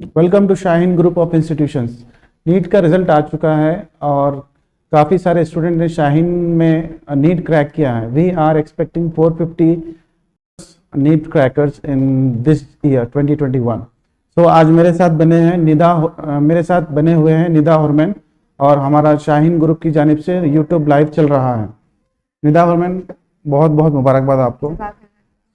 Welcome to Shaheen group of institutions. NEET का result आ चुका है और काफ़ी सारे स्टूडेंट ने शाहीन में नीट क्रैक किया है। We are expecting 450 NEET crackers in this year 2021। So आज मेरे साथ बने हुए हैं निदा हुरमैन, और हमारा शाहीन ग्रुप की जानिब से यूट्यूब लाइव चल रहा है। निदा हुरमैन, बहुत बहुत मुबारकबाद आपको।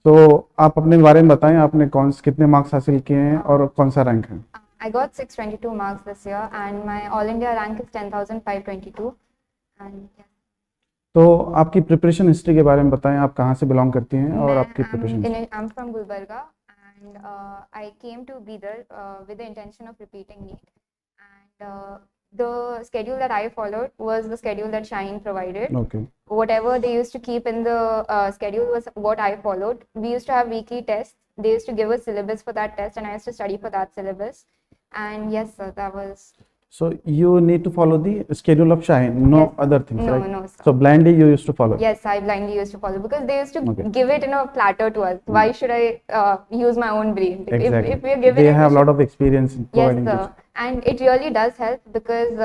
तो आप अपने बारे में बताएं, आपने कितने मार्क्स हासिल किए हैं और कौन सा रैंक है? I got 622 marks this year and my all India rank is 10,522 and yeah. तो आपकी प्रिपरेशन हिस्ट्री के बारे में बताएं, आप कहाँ से बिलोंग करती हैं और आपकी preparation? I'm from Gulbarga and I came to Bidar with the intention of repeating NEET and the schedule that I followed was the schedule that Shaheen provided. Okay. Whatever they used to keep in the schedule was what I followed. We used to have weekly tests. They used to give us syllabus for that test and I used to study for that syllabus. And yes, sir, that was... So you need to follow the schedule of Shaheen, no Yes. other things, No, right? no, sir. So blindly you used to follow. Yes, I blindly used to follow because they used to Okay. give it in a platter to us. Why should I use my own brain? Exactly. If we're given They it, have a lot of experience in yes, providing sir. this. And it really does help because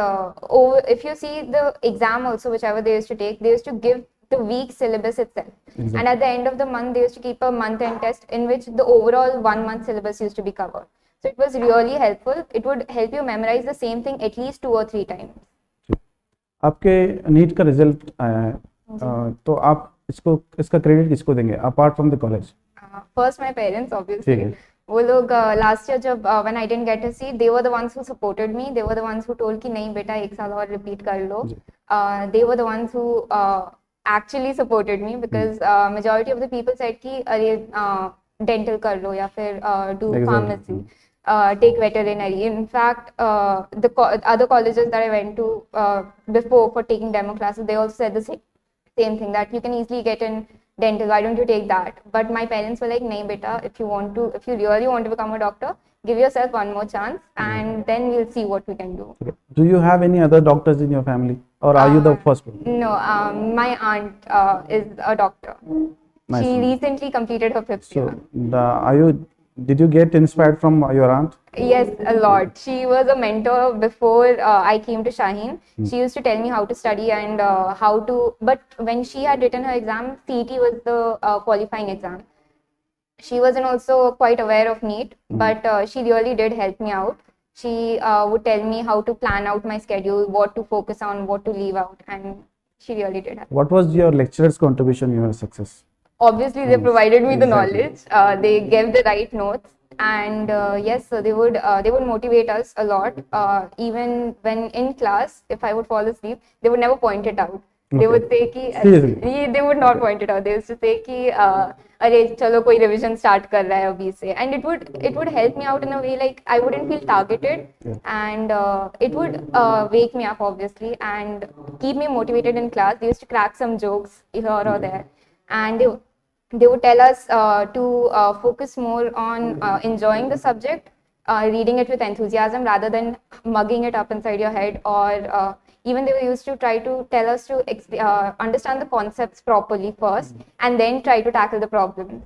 if you see the exam also, whichever they used to take, they used to give the week syllabus itself. Exactly. And at the end of the month, they used to keep a month-end test in which the overall 1 month syllabus used to be covered. So it was really helpful. It would help you memorize the same thing at least 2 or 3 times. आपके NEET का result आया है, तो आप इसका credit किसको देंगे apart from the college? First my parents, obviously. वो लोग लास्ट ईयर जब when I didn't get a seat, they were the ones who supported me. They were the ones who told कि नहीं बेटा 1 साल और रिपीट कर लो. They were the ones who actually supported me because majority of the people said कि अरे dental कर लो या फिर do pharmacy. Take veterinary. In fact, the other colleges that I went to before for taking demo classes, they also said the same thing, that you can easily get in dental. Why don't you take that? But my parents were like, "Nahi, beta. If you really want to become a doctor, give yourself one more chance, and then we'll see what we can do." Okay. Do you have any other doctors in your family, or are you the first one? No, my aunt is a doctor. Nice. She recently completed her 5th year. Did you get inspired from your aunt? Yes, a lot. She was a mentor before I came to Shaheen. She used to tell me how to study and how to, but when she had written her exam, CET was the qualifying exam. She wasn't also quite aware of NEET, but she really did help me out. She would tell me how to plan out my schedule, what to focus on, what to leave out, and she really did help. What was your lecturer's contribution in your success? Obviously, they provided me the Exactly. knowledge. They gave the right notes, and yes, so they would motivate us a lot. Even when in class, if I would fall asleep, they would never point it out. They would say कि they would not point it out. They used to say कि अरे चलो कोई revision start कर रहा है अभी से, and it would help me out in a way like I wouldn't feel targeted, and it would wake me up obviously and keep me motivated in class. They used to crack some jokes here or there, and they would tell us to focus more on enjoying the subject, reading it with enthusiasm rather than mugging it up inside your head, or even they used to try to tell us to understand the concepts properly first and then try to tackle the problem.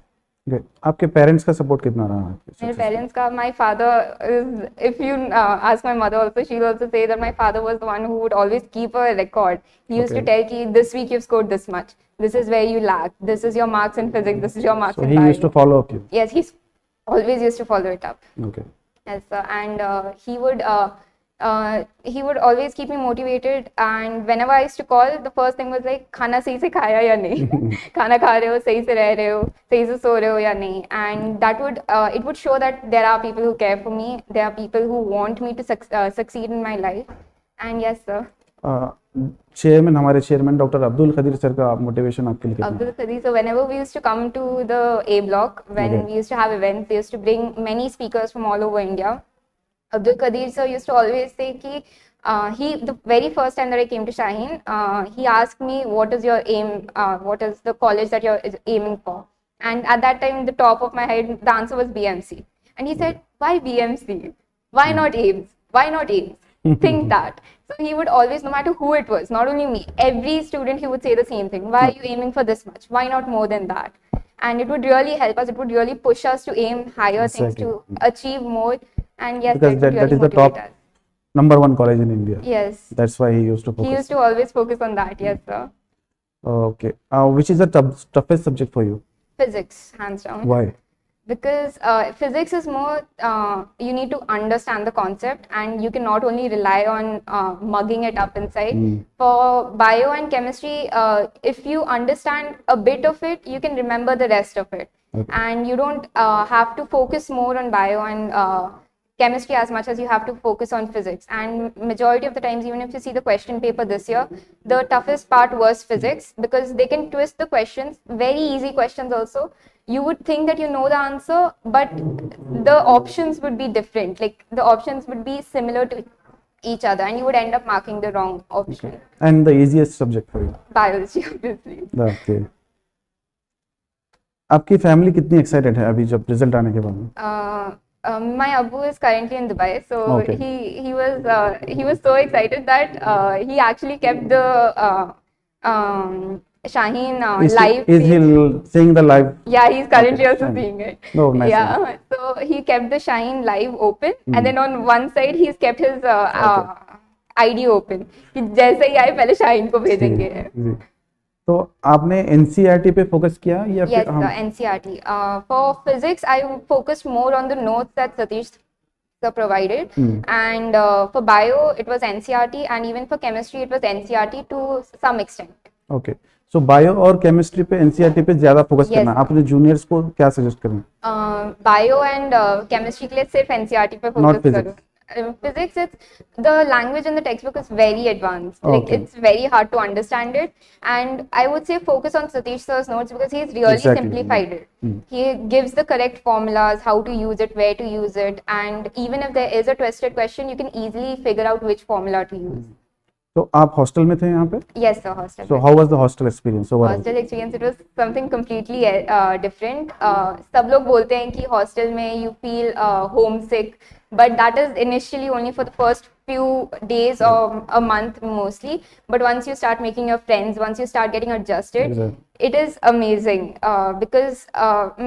Great. आपके parents का support कितना रहा है? मेरे parents का, my father is, if you ask my mother also, she'll also say that my father was the one who would always keep a record. He used to tell ki this week you've scored this much, this is where you lack, this is your marks in physics, this is your marks in biology. So he used to follow up you? Yes, he's always used to follow it up. Okay. Yes, sir. And he would always keep me motivated, and whenever I used to call, the first thing was like खाना सही से खाया या नहीं, खाना खा रहे हो, सही से रह रहे हो, सही से सो रहे हो या नहीं, and that would it would show that there are people who care for me, there are people who want me to succeed in my life, and yes sir. हमारे chairman doctor Abdul Khadir sir का motivation आपके लिए? Abdul Qadir, so whenever we used to come to the A block, when we used to have events, they used to bring many speakers from all over India. Abdul Qadir sir used to always say ki the very first time that I came to Shaheen, he asked me what is your aim, what is the college that you're aiming for, and at that time the top of my head the answer was BMC, and he said why BMC, why not AIMS, why not AIMS? Think that. So he would always, no matter who it was, not only me, every student, he would say the same thing. Why are you aiming for this much? Why not more than that? And it would really help us. It would really push us to aim higher things, to achieve more. And yes, Because that would that really is the motivate top us. #1 college in India. Yes. That's why he used to He focus. used to always focus on that. Yes, sir. Okay. Which is the toughest subject for you? Physics, hands down. Why? Because physics is more, you need to understand the concept and you can not only rely on mugging it up inside. For bio and chemistry, if you understand a bit of it, you can remember the rest of it. Okay. And you don't have to focus more on bio and chemistry as much as you have to focus on physics. And majority of the times, even if you see the question paper this year, the toughest part was physics because they can twist the questions, very easy questions also. You would think that you know the answer, but the options would be different. Like the options would be similar to each other and you would end up marking the wrong option. And the easiest subject for you? Biology, obviously. Okay. आपकी family कितनी excited है अभी जब result आने के बाद में? My Abu is currently in Dubai, so Okay. he was so excited that he actually kept the Shaheen live. Is he seeing the live? Yeah, he's currently Okay, also fine. seeing it. Oh, nice. Yeah, so he kept the Shaheen live open, and then on one side he's kept his ID open. कि जैसे ही आए पहले शाहीन को भेजेंगे. जी. तो आपने NCERT पे focus किया या Yes, फिर the NCERT. For physics, I focused more on the notes that Satish sir provided, and for bio it was NCERT, and even for chemistry it was NCERT to some extent. Okay. So bio और chemistry पे NCERT पे ज्यादा focus Yes. करना. आपने juniors को क्या suggest करें? Bio and chemistry के लिए सिर्फ NCERT पे Not focus physics. करो. Physics, it's the language in the textbook is very advanced. Like Okay. it's very hard to understand it, and I would say focus on Satish sir's notes because he's really Exactly. simplified it. He gives the correct formulas, how to use it, where to use it, and even if there is a twisted question, you can easily figure out which formula to use. तो आप hostel में थे यहाँ पे? Yes, sir, hostel. So how was the hostel experience overall? Hostel experience it was something completely different. सब लोग बोलते हैं कि हॉस्टल में you feel home sick, but that is initially only for the first few days or a month mostly, but once you start making your friends, once you start getting adjusted, Exactly. it is amazing because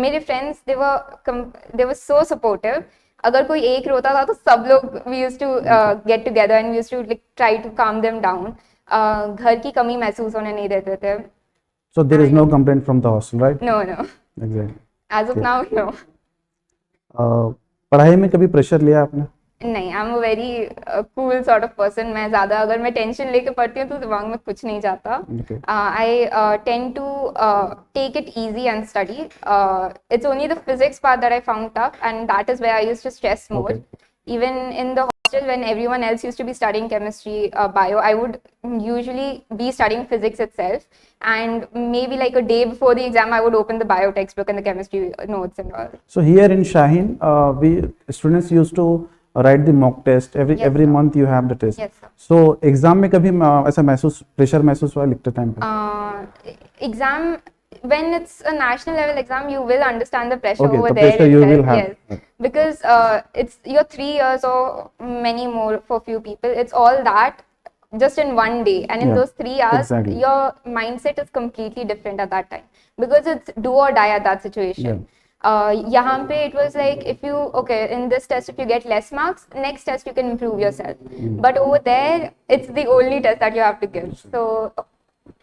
मेरे friends they were so supportive. अगर कोई एक रोता था तो सब लोग we used to get together and we used to like try to calm them down. घर की कमी महसूस होने नहीं देते थे. So there is no complaint from the hostel, right? No, no. Exactly. As of now, no. पढ़ाई में कभी प्रेशर लिया आपने? नहीं, I am a very cool sort of person. मैं ज़्यादा अगर मैं टेंशन लेके पढ़ती हूँ तो दिमाग में कुछ नहीं जाता. Okay. I tend to take it easy and study. It's only the physics part that I found tough, and that is where I used to stress more. Okay. Even in the hostel, when everyone else used to be studying chemistry, bio, I would usually be studying physics itself. And maybe like a day before the exam, I would open the bio textbook and the chemistry notes and all. So here in Shaheen, we students used to write the mock test Yes, every sir. month. You have the test. Yes, sir. So exam में कभी ऐसा pressure महसूस हुआ लिखते time पे? Exam, when it's a national level exam, you will understand the pressure Okay, over the there. pressure you will itself, have. yes. Because it's your 3 years or many more for few people. It's all that just in one day, and in Yeah, those 3 hours, exactly. your mindset is completely different at that time because it's do or die at that situation. यहाँ पे it was like if you in this test if you get less marks, next test you can improve yourself. But over there, it's the only test that you have to give. So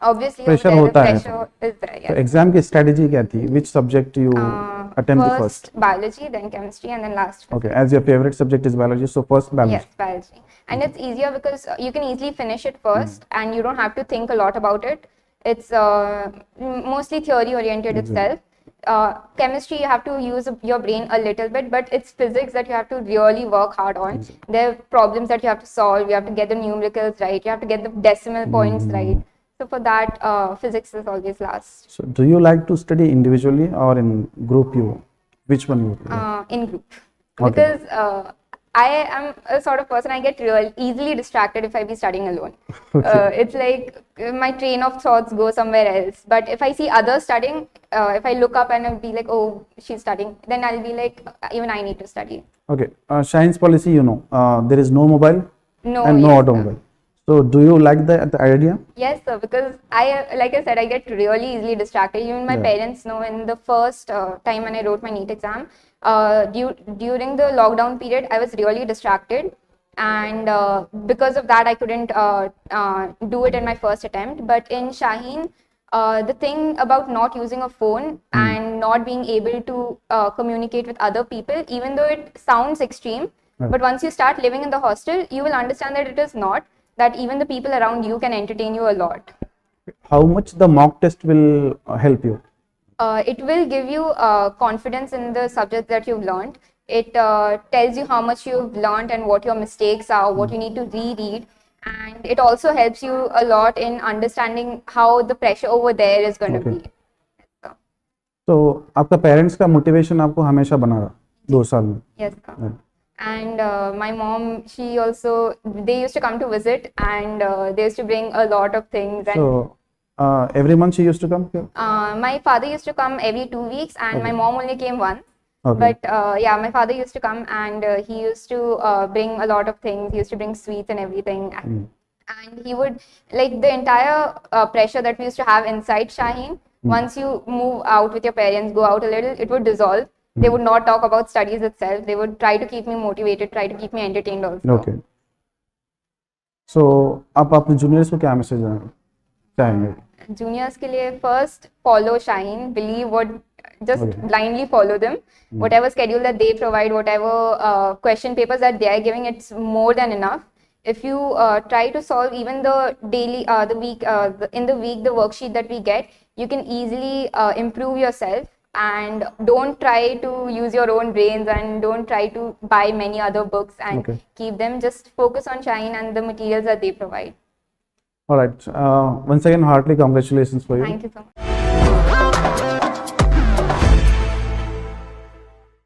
obviously over Pressure there, होता the है. pressure is there. तो Yes. Exam की strategy क्या थी? Which subject you attempt the first? Biology, then chemistry, and then last. Okay, as your favorite subject is biology, so first biology. Yes, biology. And it's easier because you can easily finish it first and you don't have to think a lot about it. It's mostly theory oriented itself. Chemistry, you have to use your brain a little bit, but it's physics that you have to really work hard on. There are problems that you have to solve. You have to get the numericals right. You have to get the decimal points right. So for that, physics is always last. So do you like to study individually or in group? Which one you? In group. Okay. Because I am a sort of person, I get real easily distracted if I be studying alone. It's like my train of thoughts go somewhere else. But if I see others studying, if I look up and I'll be like, oh, she's studying, then I'll be like, even I need to study. Okay, Shahine's policy, there is no mobile No, and no yes, automobile. So do you like the idea? Yes, sir, because like I said, I get really easily distracted. Even my Yeah. parents know in the first time when I wrote my NEET exam, during the lockdown period, I was really distracted, and because of that, I couldn't do it in my first attempt. But in Shaheen, the thing about not using a phone and not being able to communicate with other people, even though it sounds extreme, Right. but once you start living in the hostel, you will understand that it is not, that even the people around you can entertain you a lot. How much the mock test will help you? It will give you confidence in the subject that you've learned. It tells you how much you've learned and what your mistakes are, what you need to reread. And it also helps you a lot in understanding how the pressure over there is going to Okay. be. So, तो आपका parents का motivation आपको हमेशा बना रहा 2 साल में? yes, sir. Right. And my mom, she also, they used to come to visit, and they used to bring a lot of things. And So every month she used to come here? my father used to come every 2 weeks, and my Okay. mom only came once. Okay. But yeah, my father used to come, and he used to bring a lot of things. He used to bring sweets and everything. And he would, like, the entire pressure that we used to have inside Shaheen, once you move out with your parents, go out a little, it would dissolve. They would not talk about studies itself. They would try to keep me motivated, try to keep me entertained also. Okay. So आप अपने juniors को क्या message देना चाहेंगे? Juniors के लिए, first follow Shaheen, believe what, just Okay. blindly follow them. Whatever schedule that they provide, whatever question papers that they are giving, it's more than enough. If you try to solve even the daily, in the week, the worksheet that we get, you can easily improve yourself. And don't try to use your own brains, and don't try to buy many other books and Okay. keep them. Just focus on Shaheen and the materials that they provide. All right. Once again, heartily congratulations for you. Thank you so much.